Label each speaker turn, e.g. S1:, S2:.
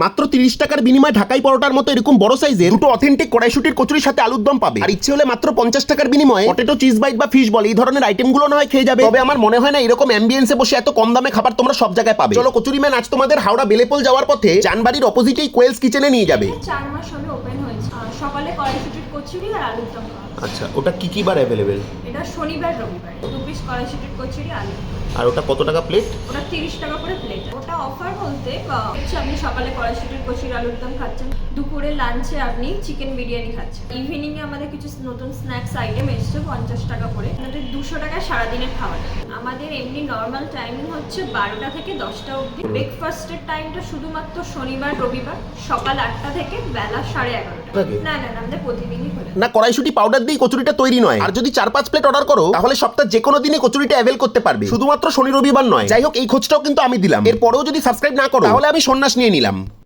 S1: মাত্র 30 টাকার বিনিময়ে ঢাকাই পরোটার মতো এরকম বড় সাইজের দুটো অথেন্টিক কড়াইশুটির কচুরির সাথে আলুর দম পাবে। আর ইচ্ছে হলে মাত্র 50 টাকার বিনিময়ে পটেটো চিজ বাইট বা ফিশ বল এই ধরনের আইটেমগুলো না হয় খেয়ে যাবে। তবে আমার মনে হয় না এরকম অ্যাম্বিয়েন্সে বসে এত কম দামে খাবার তোমরা সব জায়গায় পাবে। চলো কচুরি ম্যান আজ তোমাদের হাওড়া বেলেপোল যাওয়ার পথে চানবাড়ির অপোজিটেই কোয়েলস কিচেনে নিয়ে যাবে।
S2: 4 মাস হলো ওপেন হয়েছে। সকালে কড়াইশুটির কচুরি আর আলুর দম খাওয়া।
S1: আচ্ছা, ওটা কি কি বার অ্যাভেলেবেল?
S2: এটা শনিবার রবিবার 2 পিস কড়াইশুটির কচুরি আলু।
S1: আর ওটা কত টাকা প্লেট?
S2: ওটা 30 টাকা করে প্লেট। ওটা অফার বলতে হচ্ছে আপনি সকালে কড়াইশুটির কচুরি আলুর দম খাচ্ছেন, দুপুরে লাঞ্চে আপনি চিকেন বিরিয়ানি খাচ্ছেন, ইভিনিং এ আমাদের কিছু নতুন স্ন্যাক্স আইটেম এসছে 50 টাকা করে। আমাদের 200 টাকা সারাদিনের খাবার। আমাদের এমনি নর্মাল টাইমিং হচ্ছে 12টা থেকে 10টা অবধি। ব্রেকফাস্টের টাইমটা শুধুমাত্র শনিবার রবিবার সকাল 8টা থেকে বেলা 11:30। না না না, আমাদের প্রতিদিনই খোলা।
S1: না, কড়াইশুটি পাউডার দিয়ে কচুরিটা তৈরি নয়। আর যদি 4-5 প্লেট অর্ডার করো তাহলে সপ্তাহে যে কোনো দিনে কচুরিটা অ্যাভেল করতে পারবে, শুধুমাত্র শনি রবিবার নয়। যাই হোক, এই খোঁজটাও কিন্তু আমি দিলাম। এরপরেও যদি সাবস্ক্রাইব না করো তাহলে আমি সন্ন্যাস নিয়ে নিলাম।